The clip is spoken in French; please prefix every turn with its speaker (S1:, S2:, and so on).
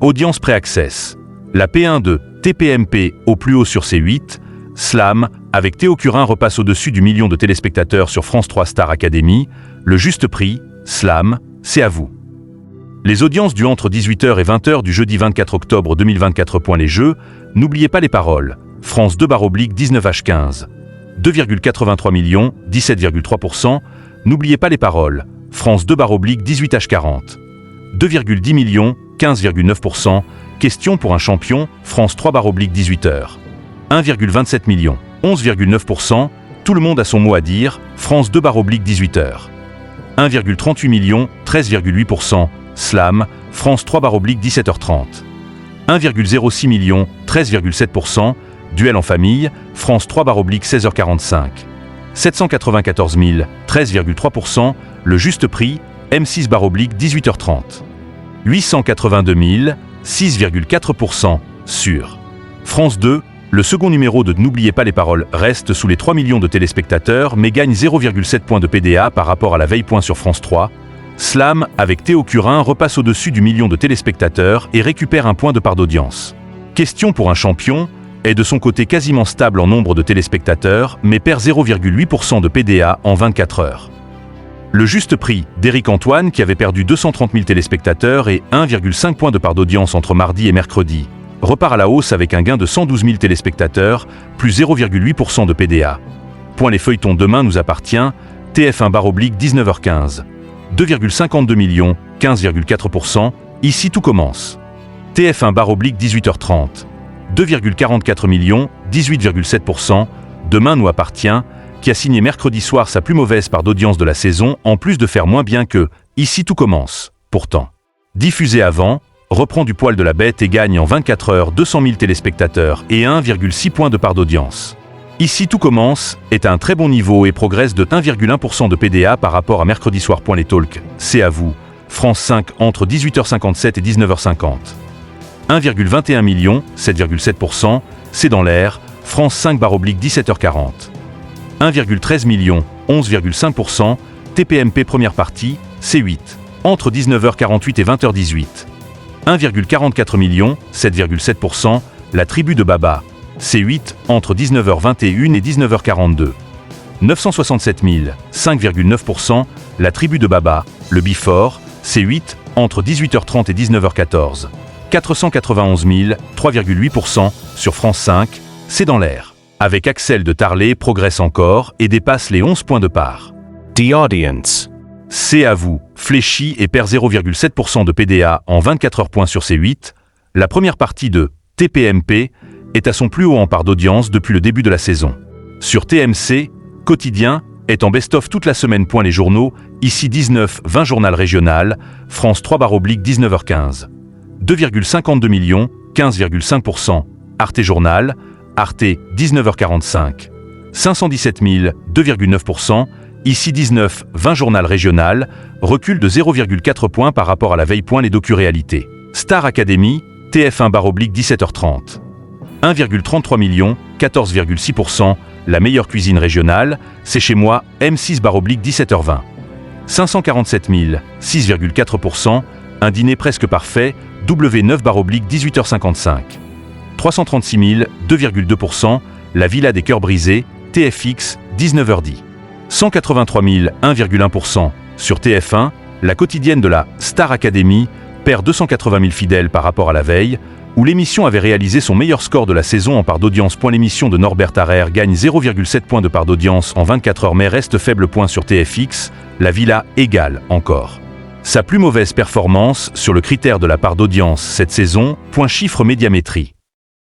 S1: Audience pré-access. La P1 de TPMP au plus haut sur C8. Slam, avec Théo Curin, repasse au-dessus du million de téléspectateurs sur France 3 Star Academy. Le juste prix, Slam, c'est à vous. Les audiences du entre 18h et 20h du jeudi 24 octobre 2024. Les jeux, n'oubliez pas les paroles. France 2/19h15. 2,83 millions, 17,3%. N'oubliez pas les paroles. France 2/18h40. 2,10 millions, 15,9%. Question pour un champion, France 3/18h. 1,27 millions, 11,9%. Tout le monde a son mot à dire, France 2/18h. 1,38 millions, 13,8%. Slam, France 3/17h30. 1,06 millions, 13,7%. Duel en famille, France 3/16h45. 794 000, 13,3%. Le juste prix, M6/18h30. 882 000, 6,4%. Sur France 2, le second numéro de N'oubliez pas les paroles reste sous les 3 millions de téléspectateurs mais gagne 0,7 points de PDA par rapport à la veille. Sur France 3, Slam, avec Théo Curin, repasse au-dessus du million de téléspectateurs et récupère un point de part d'audience. Question pour un champion est de son côté quasiment stable en nombre de téléspectateurs mais perd 0,8% de PDA en 24 heures. Le juste prix d'Éric Antoine, qui avait perdu 230 000 téléspectateurs et 1,5 points de part d'audience entre mardi et mercredi, repart à la hausse avec un gain de 112 000 téléspectateurs, plus 0,8% de PDA. Point les feuilletons demain nous appartient, TF1/19h15. 2,52 millions, 15,4%, ici tout commence. TF1/18h30. 2,44 millions, 18,7%, demain nous appartient, qui a signé mercredi soir sa plus mauvaise part d'audience de la saison, en plus de faire moins bien que Ici tout commence. Pourtant, diffusé avant, reprend du poil de la bête et gagne en 24 heures 200 000 téléspectateurs et 1,6 points de part d'audience. Ici tout commence est à un très bon niveau et progresse de 1,1% de PDA par rapport à mercredi soir. Les talks, c'est à vous. France 5 entre 18h57 et 19h50. 1,21 million, 7,7%, c'est dans l'air, France 5/17h40. 1,13 million, 11,5%, TPMP première partie, C8, entre 19h48 et 20h18. 1,44 million, 7,7%, La tribu de Baba, C8, entre 19h21 et 19h42. 967 000, 5,9%, La tribu de Baba, Le Before, C8, entre 18h30 et 19h14. 491 000, 3,8%, sur France 5, c'est dans l'air. Avec Axel de Tarlet progresse encore et dépasse les 11 points de part.
S2: The Audience.
S1: C'est à vous, fléchit et perd 0,7% de PDA en 24 heures. Sur C8, la première partie de TPMP est à son plus haut en part d'audience depuis le début de la saison. Sur TMC, Quotidien est en best-of toute la semaine. Les journaux, ici 19-20 journal régional, France 3/19h15. 2,52 millions, 15,5%. Arte Journal, Arte 19h45. 517 000, 2,9%. Ici 19-20 journal régional, recul de 0,4 points par rapport à la veille. Les docu-réalités. Star Academy, TF1/17h30. 1,33 millions, 14,6%. La meilleure cuisine régionale, c'est chez moi, M6/17h20. 547 000, 6,4%. Un dîner presque parfait, W9/18h55. 336 000, 2,2%. La villa des cœurs brisés, TFX, 19h10. 183 000, 1,1%. Sur TF1, la quotidienne de la Star Academy perd 280 000 fidèles par rapport à la veille, où l'émission avait réalisé son meilleur score de la saison en part d'audience. L'émission de Norbert Harrer gagne 0,7 points de part d'audience en 24 heures mais reste faible. Sur TFX, la villa égale encore sa plus mauvaise performance sur le critère de la part d'audience cette saison. Chiffre médiamétrie.